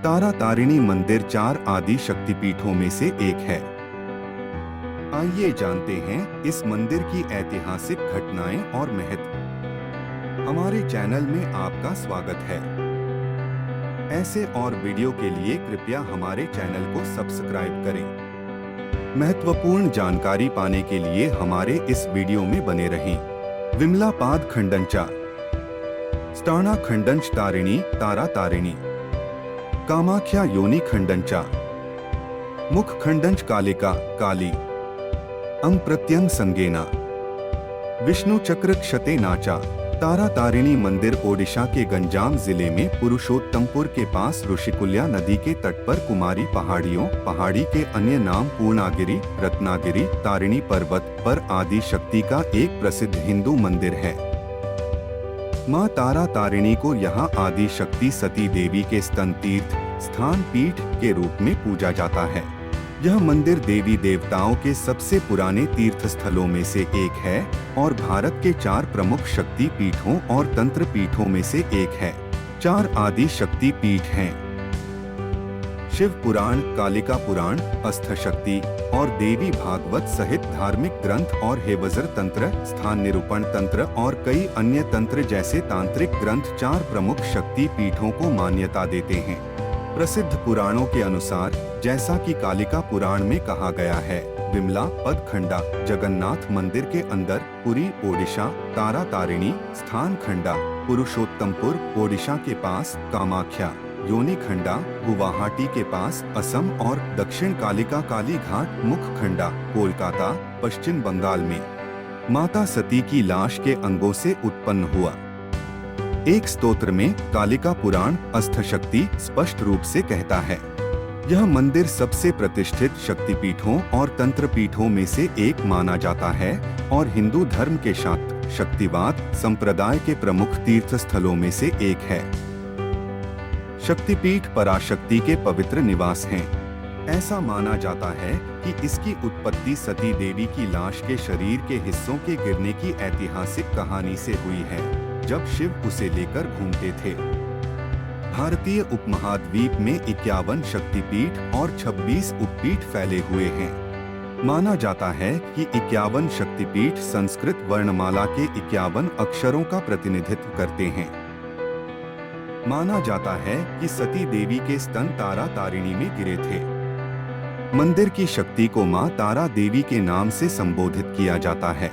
तारा तारिणी मंदिर 4 आदि शक्तिपीठों में से एक है। आइए जानते हैं इस मंदिर की ऐतिहासिक घटनाएं और महत्व। हमारे चैनल में आपका स्वागत है। ऐसे और वीडियो के लिए कृपया हमारे चैनल को सब्सक्राइब करें। महत्वपूर्ण जानकारी पाने के लिए हमारे इस वीडियो में बने रहें। विमला पाद खंडंचा, स्टाणा खंडंच तारिणी तारा तारिणी, कामाख्या योनि खंडंचा, मुख खंडंच कालिका काली, अंग प्रत्यंग संगेना, विष्णु चक्र क्षते नाचा। तारा तारिणी मंदिर ओडिशा के गंजाम जिले में पुरुषोत्तमपुर के पास ऋषिकुल्या नदी के तट पर कुमारी पहाड़ी के अन्य नाम पूर्णागिरि, रत्नागिरि, तारिणी पर्वत पर आदि शक्ति का एक प्रसिद्ध हिंदू मंदिर है। मां तारा तारिणी को यहाँ आदि शक्ति सती देवी के स्तन तीर्थ स्थान पीठ के रूप में पूजा जाता है। यह मंदिर देवी देवताओं के सबसे पुराने तीर्थ स्थलों में से एक है और भारत के 4 प्रमुख शक्ति पीठों और तंत्र पीठों में से एक है। 4 आदि शक्ति पीठ हैं: शिव पुराण, कालिका पुराण, अस्थ शक्ति और देवी भागवत सहित धार्मिक ग्रंथ और हेवजर तंत्र, स्थान निरूपण तंत्र और कई अन्य तंत्र जैसे तांत्रिक ग्रंथ 4 प्रमुख शक्ति पीठों को मान्यता देते हैं। प्रसिद्ध पुराणों के अनुसार, जैसा कि कालिका पुराण में कहा गया है, विमला पदखंडा जगन्नाथ मंदिर के अंदर, पुरी ओडिशा, तारा तारिणी स्थान खंडा पुरुषोत्तमपुर ओडिशा के पास, कामाख्या योनि खंडा गुवाहाटी के पास असम और दक्षिण कालिका काली घाट मुख खंडा कोलकाता पश्चिम बंगाल में माता सती की लाश के अंगों से उत्पन्न हुआ। एक स्तोत्र में कालिका पुराण अस्थ शक्ति स्पष्ट रूप से कहता है। यह मंदिर सबसे प्रतिष्ठित शक्तिपीठों और तंत्र पीठों में से एक माना जाता है और हिंदू धर्म के शाक्त शक्तिवाद संप्रदाय के प्रमुख तीर्थ स्थलों में से एक है। शक्तिपीठ पराशक्ति के पवित्र निवास हैं। ऐसा माना जाता है कि इसकी उत्पत्ति सती देवी की लाश के शरीर के हिस्सों के गिरने की ऐतिहासिक कहानी से हुई है, जब शिव उसे लेकर घूमते थे। भारतीय उपमहाद्वीप में 51 शक्तिपीठ और 26 उपपीठ फैले हुए हैं। माना जाता है कि 51 शक्तिपीठ संस्कृत वर्णमाला के 51 अक्षरों का प्रतिनिधित्व करते हैं। माना जाता है कि सती देवी के स्तन तारा तारिणी में गिरे थे। मंदिर की शक्ति को मां तारा देवी के नाम से संबोधित किया जाता है।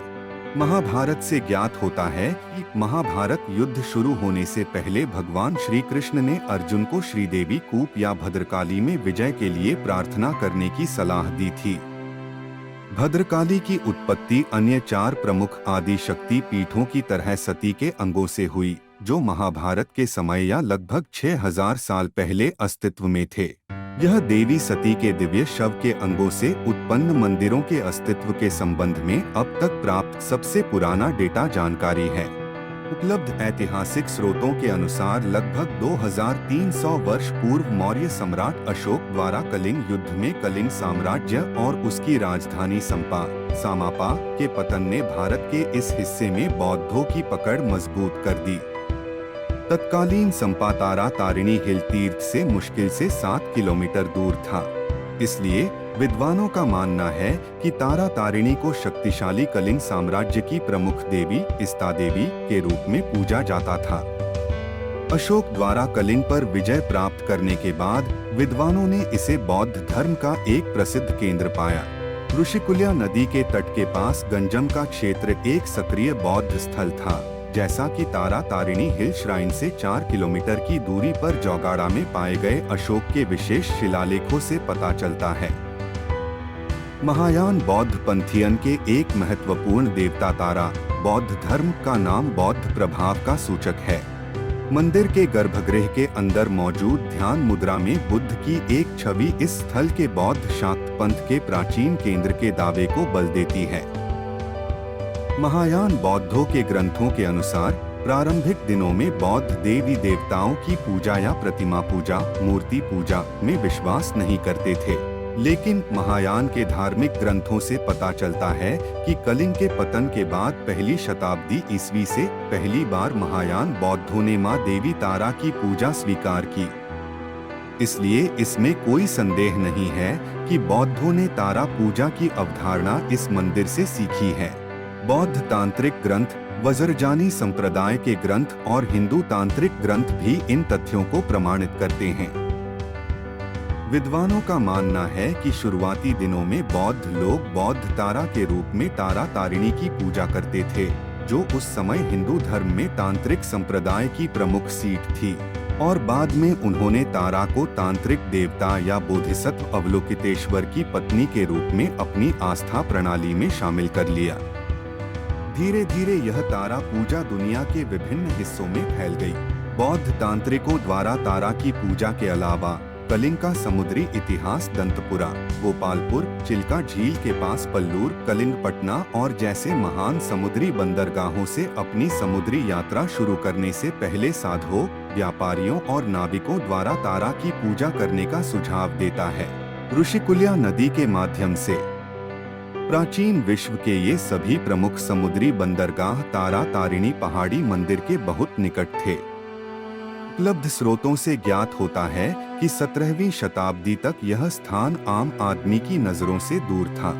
महाभारत से ज्ञात होता है कि महाभारत युद्ध शुरू होने से पहले भगवान श्री कृष्ण ने अर्जुन को श्रीदेवी कूप या भद्रकाली में विजय के लिए प्रार्थना करने की सलाह दी थी। भद्रकाली की उत्पत्ति अन्य 4 प्रमुख आदि शक्ति पीठों की तरह सती के अंगों से हुई, जो महाभारत के समय या लगभग 6000 साल पहले अस्तित्व में थे। यह देवी सती के दिव्य शव के अंगों से उत्पन्न मंदिरों के अस्तित्व के संबंध में अब तक प्राप्त सबसे पुराना डेटा जानकारी है। उपलब्ध ऐतिहासिक स्रोतों के अनुसार लगभग 2300 वर्ष पूर्व मौर्य सम्राट अशोक द्वारा कलिंग युद्ध में कलिंग साम्राज्य और उसकी राजधानी सामापा के पतन ने भारत के इस हिस्से में बौद्धों की पकड़ मजबूत कर दी। तत्कालीन संपा तारा तारिणी हिल तीर्थ से मुश्किल से 7 किलोमीटर दूर था। इसलिए विद्वानों का मानना है कि तारा तारिणी को शक्तिशाली कलिंग साम्राज्य की प्रमुख देवी इस्ता देवी के रूप में पूजा जाता था। अशोक द्वारा कलिंग पर विजय प्राप्त करने के बाद विद्वानों ने इसे बौद्ध धर्म का एक प्रसिद्ध केंद्र पाया। ऋषिकुल्या नदी के तट के पास गंजम का क्षेत्र एक सक्रिय बौद्ध स्थल था, जैसा कि तारा तारिणी हिल श्राइन से 4 किलोमीटर की दूरी पर जौगाड़ा में पाए गए अशोक के विशेष शिलालेखों से पता चलता है। महायान बौद्ध पंथियन के एक महत्वपूर्ण देवता तारा बौद्ध धर्म का नाम बौद्ध प्रभाव का सूचक है। मंदिर के गर्भगृह के अंदर मौजूद ध्यान मुद्रा में बुद्ध की एक छवि इस स्थल के बौद्ध शाक्त पंथ के प्राचीन केंद्र के दावे को बल देती है। महायान बौद्धों के ग्रंथों के अनुसार प्रारंभिक दिनों में बौद्ध देवी देवताओं की पूजा या प्रतिमा पूजा, मूर्ति पूजा में विश्वास नहीं करते थे, लेकिन महायान के धार्मिक ग्रंथों से पता चलता है कि कलिंग के पतन के बाद पहली शताब्दी ईस्वी से पहली बार महायान बौद्धों ने मां देवी तारा की पूजा स्वीकार की। इसलिए इसमें कोई संदेह नहीं है कि बौद्धों ने तारा पूजा की अवधारणा इस मंदिर से सीखी है। बौद्ध तांत्रिक ग्रंथ, वज्रयानी संप्रदाय के ग्रंथ और हिंदू तांत्रिक ग्रंथ भी इन तथ्यों को प्रमाणित करते हैं। विद्वानों का मानना है कि शुरुआती दिनों में बौद्ध लोग बौद्ध तारा के रूप में तारा तारिणी की पूजा करते थे, जो उस समय हिंदू धर्म में तांत्रिक संप्रदाय की प्रमुख सीट थी, और बाद में उन्होंने तारा को तांत्रिक देवता या बोधिसत्व अवलोकितेश्वर की पत्नी के रूप में अपनी आस्था प्रणाली में शामिल कर लिया। धीरे धीरे यह तारा पूजा दुनिया के विभिन्न हिस्सों में फैल गई। बौद्ध तांत्रिकों द्वारा तारा की पूजा के अलावा कलिंग का समुद्री इतिहास दंतपुरा, गोपालपुर, चिल्का झील के पास पल्लूर, कलिंगपटना और जैसे महान समुद्री बंदरगाहों से अपनी समुद्री यात्रा शुरू करने से पहले साधुओं, व्यापारियों और नाविकों द्वारा तारा की पूजा करने का सुझाव देता है। ऋषिकुल्या नदी के माध्यम से प्राचीन विश्व के ये सभी प्रमुख समुद्री बंदरगाह तारा तारिणी पहाड़ी मंदिर के बहुत निकट थे। उपलब्ध स्रोतों से ज्ञात होता है कि 17वीं शताब्दी तक यह स्थान आम आदमी की नजरों से दूर था।